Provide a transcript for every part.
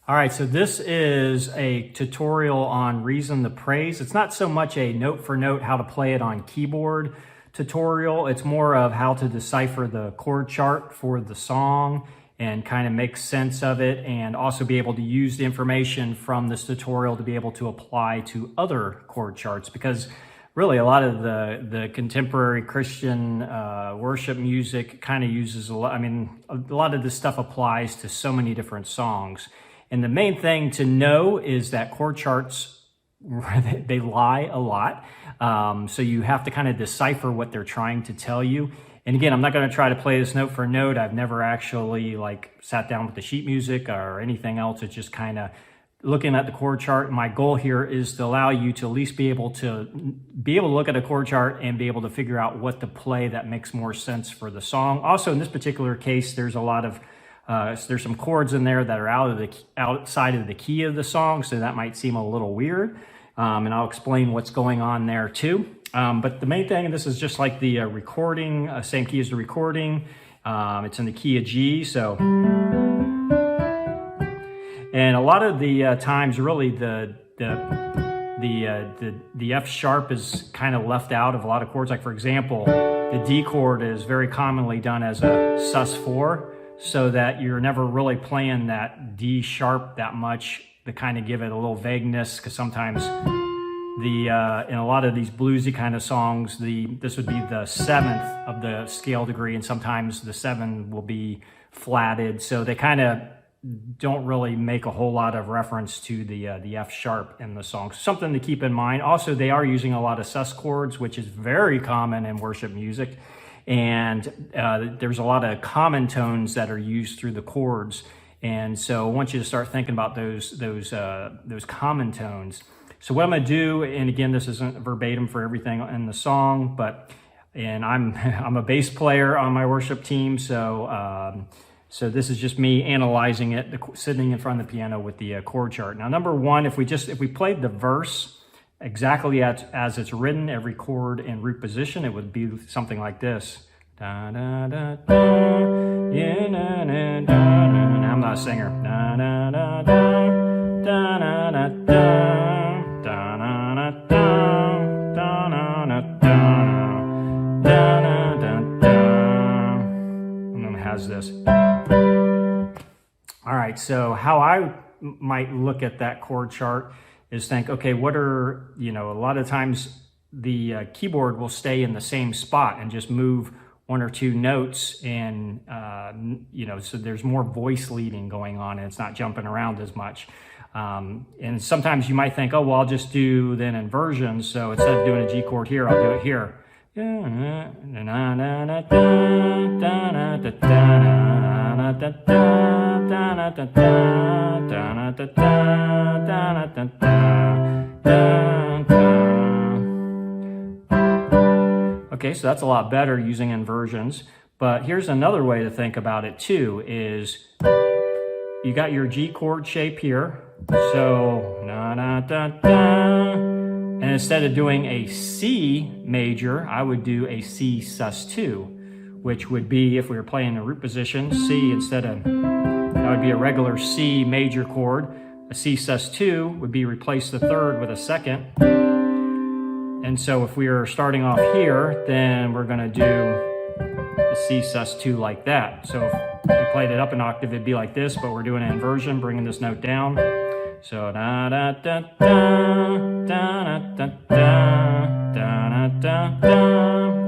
All right, so this is a tutorial on Reason to Praise. It's not so much a note for note how to play it on keyboard tutorial. It's more of how to decipher the chord chart for the song and kind of make sense of it, and also be able to use the information from this tutorial to be able to apply to other chord charts, because really a lot of the contemporary Christian worship music kind of uses a lot of this stuff applies to so many different songs. And the main thing to know is that chord charts, they lie a lot. So you have to kind of decipher what they're trying to tell you. And again, I'm not going to try to play this note for note. I've never actually sat down with the sheet music or anything else. It's just kind of looking at the chord chart. My goal here is to allow you to at least be able to look at a chord chart and be able to figure out what to play that makes more sense for the song. Also, in this particular case, there's a lot of there's some chords in there that are outside of the key of the song, so that might seem a little weird. And I'll explain what's going on there too. But the main thing, and this is just like the recording, same key as the recording. It's in the key of G, so. And a lot of the times, really, the F sharp is kind of left out of a lot of chords. Like for example, the D chord is very commonly done as a sus4, so that you're never really playing that D sharp that much, to kind of give it a little vagueness, because sometimes in a lot of these bluesy kind of songs, this would be the seventh of the scale degree, and sometimes the 7 will be flatted, so they kind of don't really make a whole lot of reference to the F sharp in the song. Something to keep in mind. Also, they are using a lot of sus chords, which is very common in worship music. And there's a lot of common tones that are used through the chords. And so I want you to start thinking about those common tones. So what I'm gonna do, and again, this isn't verbatim for everything in the song, and I'm a bass player on my worship team, so so this is just me analyzing it, sitting in front of the piano with the chord chart. Now, number one, if we played the verse exactly as it's written, every chord in root position, it would be something like this. Da, da, da, da, yeah, na, na, da, na, na. I'm not a singer. Da, da, da, da, da, da, da, da, da, da, da, da, da, da, da, da, and then it has this. All right, so how I might look at that chord chart is think, okay, what are, a lot of times the keyboard will stay in the same spot and just move one or two notes, and, so there's more voice leading going on, and it's not jumping around as much. And sometimes you might think, oh, well, I'll just do then inversions, so instead of doing a G chord here, I'll do it here. Okay, so that's a lot better using inversions. But here's another way to think about it too, is you got your G chord shape here. So, and instead of doing a C major, I would do a C sus2, which would be, if we were playing a root position, C that would be a regular C major chord. A C sus2 would be replace the third with a second. And so if we are starting off here, then we're going to do the C sus2 like that. So if we played it up an octave, it'd be like this, but we're doing an inversion, bringing this note down. So da da da da da da da da da da.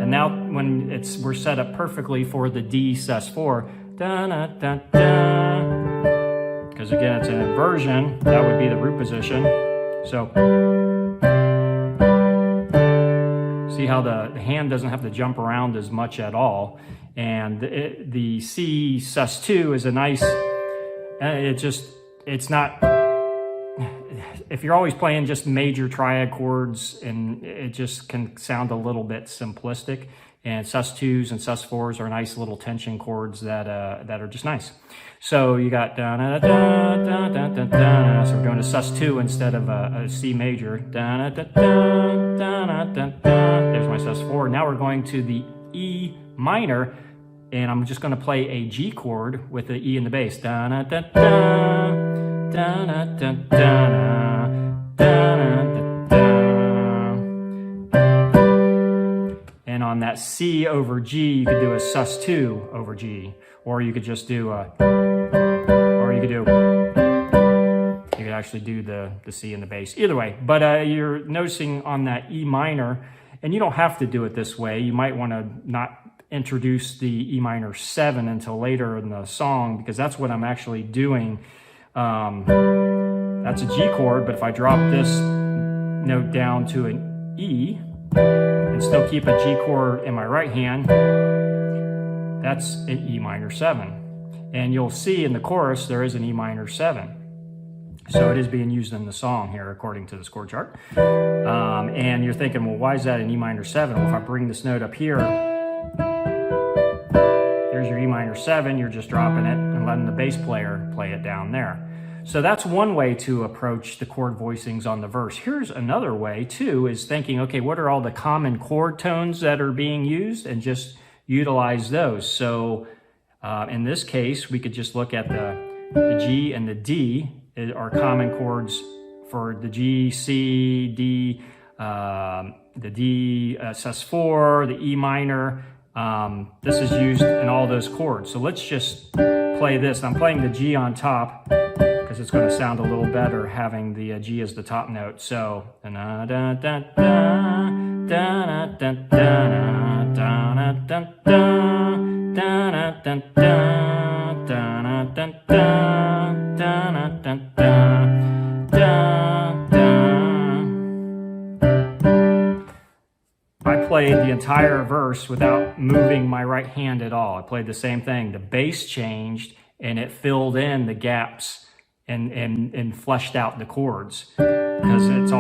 And now when we're set up perfectly for the D sus4, da da da da. Because again, it's an inversion, that would be the root position. So see how the hand doesn't have to jump around as much at all. And the C sus2 is a nice, it's not, if you're always playing just major triad chords, and it just can sound a little bit simplistic. And sus2s and sus4s are nice little tension chords that are just nice. So you got da da da da da da da. So we're doing a sus2 instead of a C major. Da da da da da da da. There's my sus4. Now we're going to the E minor, and I'm just going to play a G chord with the E in the bass. Da da da da And on that C over G, you could do a sus2 over G, or you could just do a, or you could actually do the C and the bass. Either way, but you're noticing on that E minor, and you don't have to do it this way. You might want to not introduce the E minor 7 until later in the song, because that's what I'm actually doing. That's a G chord, but if I drop this note down to an E and still keep a G chord in my right hand, that's an E minor 7. And you'll see in the chorus there is an E minor 7. So it is being used in the song here according to this chord chart. And you're thinking, well, why is that an E minor 7? Well, if I bring this note up here, here's your E minor 7, you're just dropping it and letting the bass player play it down there. So that's one way to approach the chord voicings on the verse. Here's another way too, is thinking, okay, what are all the common chord tones that are being used, and just utilize those. So in this case, we could just look at the G and the D are common chords for the G, C, D, the D sus4, the E minor. This is used in all those chords. So let's just play this. I'm playing the G on top because it's going to sound a little better having the G as the top note. So I played the entire verse without moving my right hand at all. I played the same thing. The bass changed and it filled in the gaps and fleshed out the chords, because it's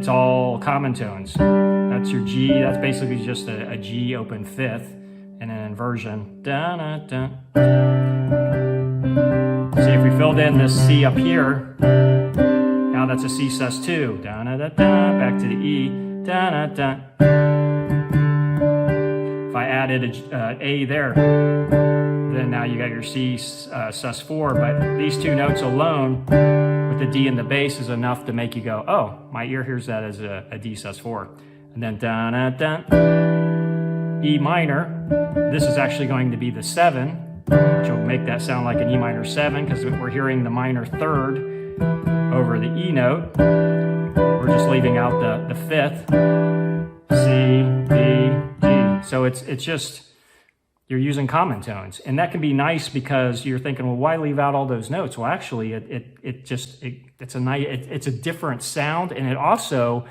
all common tones. That's your G. That's basically just a G open fifth and an inversion. See, if we filled in this C up here, now that's a C sus2. Back to the E. If I added a A there, then now you got your C sus4. But these two notes alone, with the D and the bass, is enough to make you go, oh, my ear hears that as a D sus4. And then E minor. This is actually going to be the 7, which will make that sound like an E minor 7, because we're hearing the minor third over the E note. We're just leaving out the fifth. C, D, G. So it's just, you're using common tones. And that can be nice because you're thinking, well, why leave out all those notes? Well, actually, it's a different sound. And it also,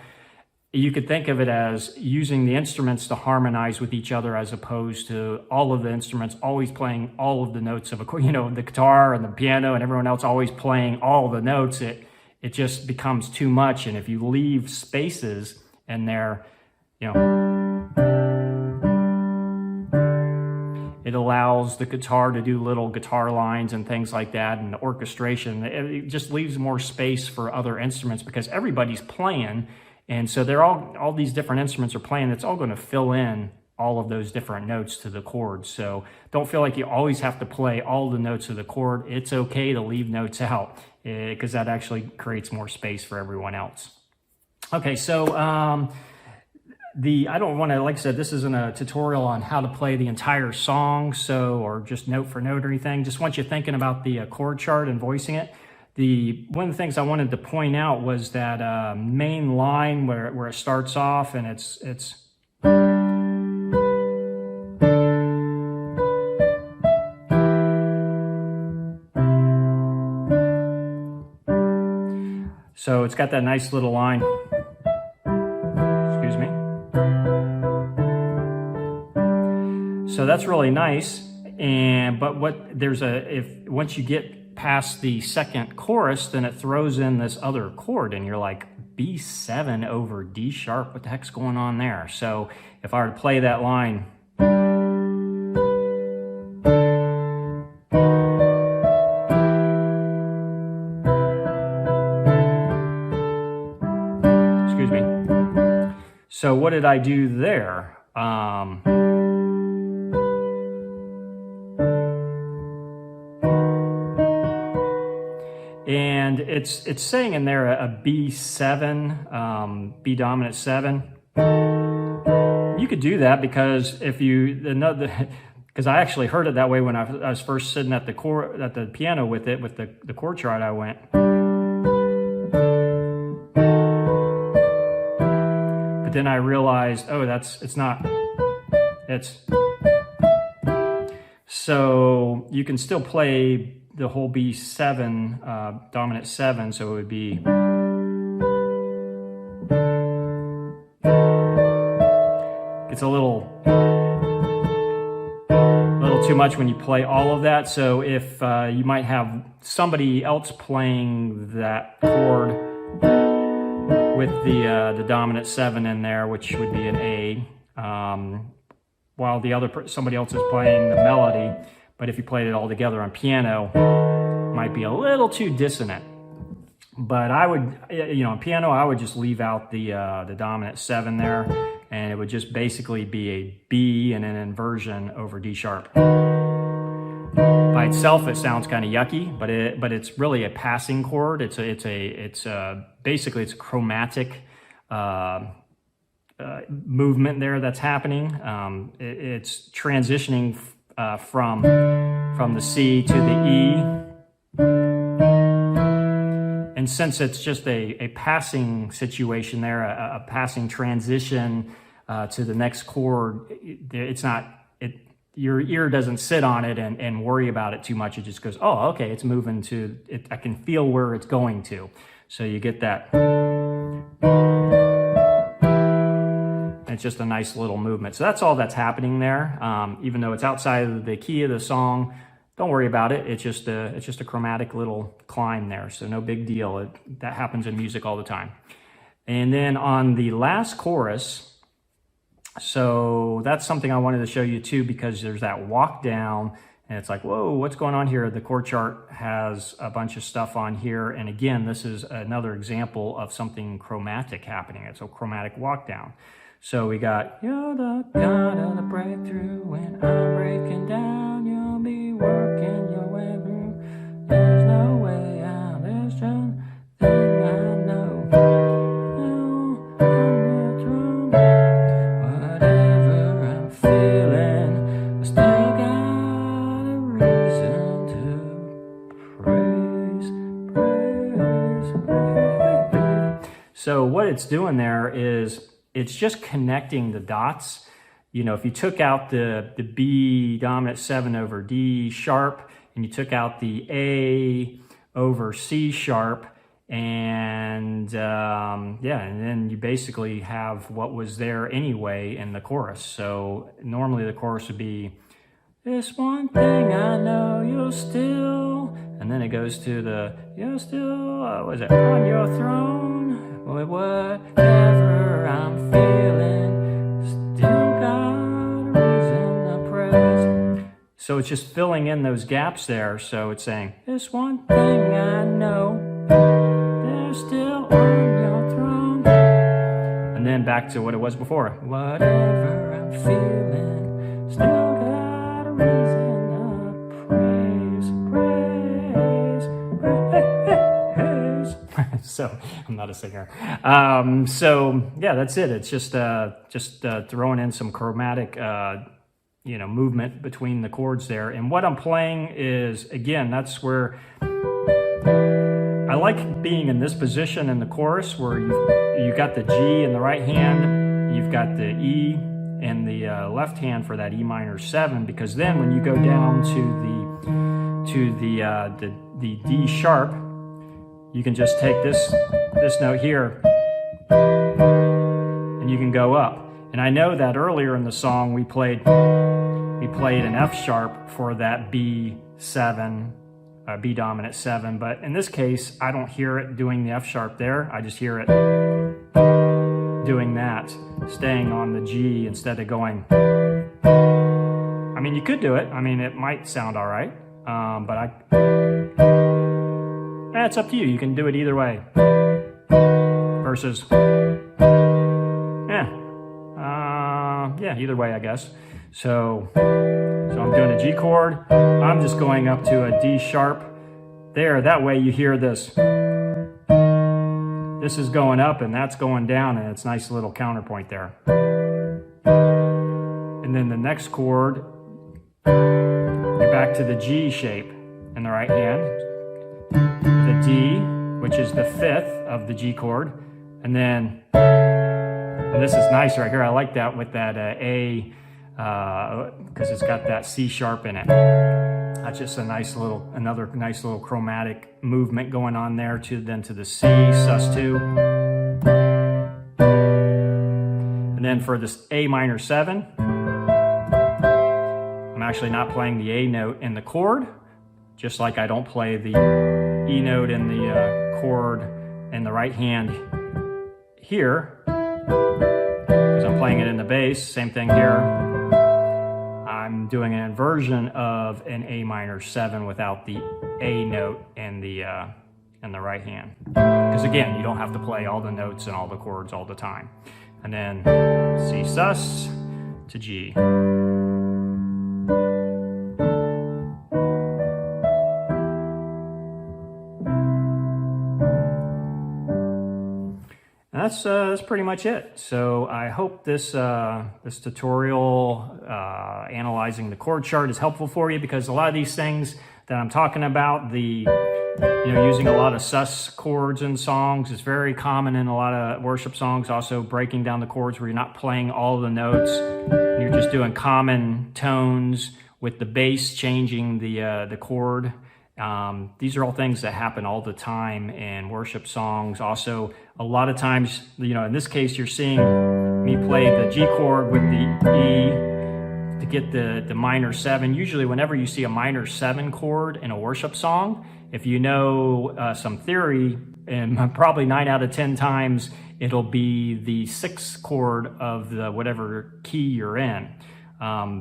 you could think of it as using the instruments to harmonize with each other, as opposed to all of the instruments always playing all of the notes of a, the guitar and the piano and everyone else always playing all the notes. It just becomes too much. And if you leave spaces in there, it allows the guitar to do little guitar lines and things like that, and the orchestration. It just leaves more space for other instruments, because everybody's playing. And so they're all these different instruments are playing. It's all going to fill in all of those different notes to the chords. So don't feel like you always have to play all the notes of the chord. It's okay to leave notes out, because that actually creates more space for everyone else. Okay, so I don't want to, like I said, this isn't a tutorial on how to play the entire song, or just note for note or anything. Just want you thinking about the chord chart and voicing it. One of the things I wanted to point out was that main line where it starts off, and it's so it's got that nice little line. Excuse me. So that's really nice. But once you get past the second chorus, then it throws in this other chord, and you're like, B7 over D sharp, what the heck's going on there? So if I were to play that line, excuse me. So what did I do there? And it's saying in there a B7, B dominant 7. You could do that because if you because I actually heard it that way when I was first sitting at the piano with it, with the chord chart. I went, but then I realized, oh, it's not. So you can still play the whole B7, dominant 7, so it would be. It's a little too much when you play all of that. So if you might have somebody else playing that chord with the dominant 7 in there, which would be an A, while somebody else is playing the melody. But if you played it all together on piano, it might be a little too dissonant. But I would, on piano, I would just leave out the dominant 7 there, and it would just basically be a B and an inversion over D sharp. By itself, it sounds kind of yucky, but it's really a passing chord. It's basically a chromatic movement there that's happening. It's transitioning from the C to the E. And since it's just a passing situation there, a passing transition to the next chord, your ear doesn't sit on it and worry about it too much. It just goes, oh, okay, it's moving to it. I can feel where it's going to. So you get that. It's just a nice little movement. So that's all that's happening there. Even though it's outside of the key of the song, don't worry about it. It's just a chromatic little climb there. So no big deal. That happens in music all the time. And then on the last chorus, so that's something I wanted to show you too, because there's that walk down and it's like, whoa, what's going on here? The chord chart has a bunch of stuff on here. And again, this is another example of something chromatic happening. It's a chromatic walk down. So we got, you're the God of the breakthrough. When I'm breaking down, you'll be working your way through. There's no way out, there's just thing I know. Now on the throne, whatever I'm feeling, I still got a reason to praise. So what it's doing there is, it's just connecting the dots. If you took out the B dominant 7 over D sharp, and you took out the A over C sharp, and and then you basically have what was there anyway in the chorus. So normally the chorus would be, this one thing I know you'll still, and then it goes to the, you're still, what is it, on your throne, whatever I'm feeling, still got a reason to praise. So it's just filling in those gaps there. So it's saying, this one thing I know, they're still on your throne. And then back to what it was before. Whatever I'm feeling, still got a reason to praise, praise, praise. So I'm not a singer. So yeah, that's it. It's just throwing in some chromatic, movement between the chords there. And what I'm playing is, again, that's where I like being in this position in the chorus, where you got the G in the right hand, you've got the E in the left hand for that E minor 7, because then when you go down to the D sharp, you can just take this note here and you can go up. And I know that earlier in the song we played an F sharp for that B7, B dominant 7, but in this case I don't hear it doing the F sharp there. I just hear it doing that, staying on the G instead of going. I mean, you could do it. I mean, it might sound all right, but it's up to you. You can do it either way. Versus, either way, I guess. So I'm doing a G chord. I'm just going up to a D sharp there. That way you hear this. this is going up and that's going down, and it's a nice little counterpoint there. And then the next chord, you're back to the G shape in the right hand, the D, which is the fifth of the G chord, and then, and this is nice right here. I like that with that A, because it's got that C sharp in it. That's just a nice little, another nice little chromatic movement going on there. Then to the C, sus2. And then for this A minor 7, I'm actually not playing the A note in the chord, just like I don't play the E note in the chord in the right hand here, because I'm playing it in the bass. Same thing here. I'm doing an inversion of an A minor 7 without the A note in the right hand. Because again, you don't have to play all the notes and all the chords all the time. And then C sus to G. That's pretty much it. So I hope this this tutorial analyzing the chord chart is helpful for you, because a lot of these things that I'm talking about, using a lot of sus chords in songs, is very common in a lot of worship songs. Also breaking down the chords where you're not playing all the notes, and you're just doing common tones with the bass changing the chord. These are all things that happen all the time in worship songs. Also, a lot of times, in this case, you're seeing me play the G chord with the E to get the minor 7. Usually, whenever you see a minor 7 chord in a worship song, if you know some theory, and probably 9 out of 10 times, it'll be the 6th chord of the whatever key you're in.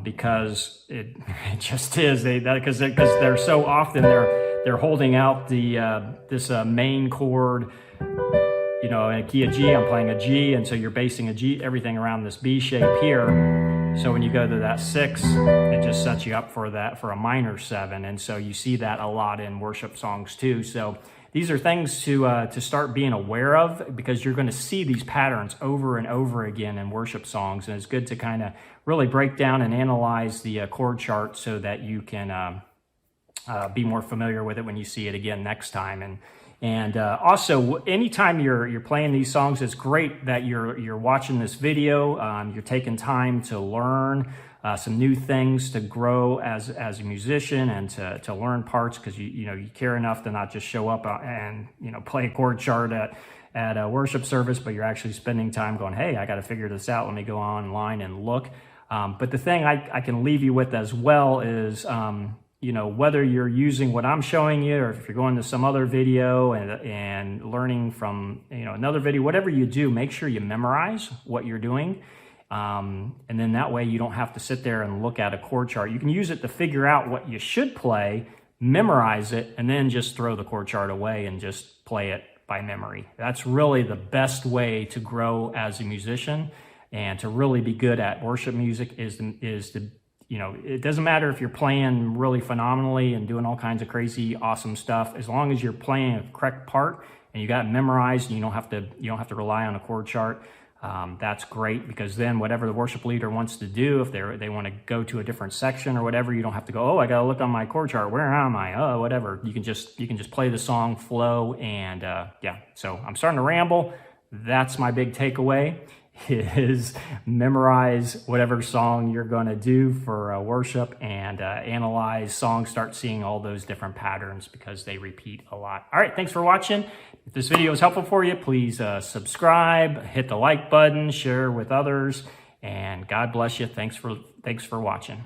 Because it just is, because they're so often they're holding out this main chord, in a key of G. I'm playing a G, and so you're basing a G, everything around this B shape here. So when you go to that 6, it just sets you up for a minor 7, and so you see that a lot in worship songs too. So these are things to start being aware of, because you're going to see these patterns over and over again in worship songs, and it's good to kind of really break down and analyze the chord chart so that you can be more familiar with it when you see it again next time. And also, anytime you're playing these songs, it's great that you're watching this video. You're taking time to learn some new things, to grow as a musician, and to learn parts, because you care enough to not just show up and play a chord chart at a worship service, but you're actually spending time going, hey, I got to figure this out. Let me go online and look. But the thing I can leave you with as well is, whether you're using what I'm showing you, or if you're going to some other video and learning from another video, whatever you do, make sure you memorize what you're doing. And then that way you don't have to sit there and look at a chord chart. You can use it to figure out what you should play, memorize it, and then just throw the chord chart away and just play it by memory. That's really the best way to grow as a musician, and to really be good at worship music is to it doesn't matter if you're playing really phenomenally and doing all kinds of crazy, awesome stuff. As long as you're playing a correct part and you got it memorized, and you don't have to rely on a chord chart. That's great, because then whatever the worship leader wants to do, if they want to go to a different section or whatever, you don't have to go, oh, I got to look on my chord chart. Where am I? Oh, whatever. You can just play the song, flow, and yeah. So I'm starting to ramble. That's my big takeaway, is memorize whatever song you're going to do for worship, and analyze songs, start seeing all those different patterns, because they repeat a lot. All right, thanks for watching. If this video is helpful for you, please subscribe, hit the like button, share with others, and God bless you. Thanks for watching.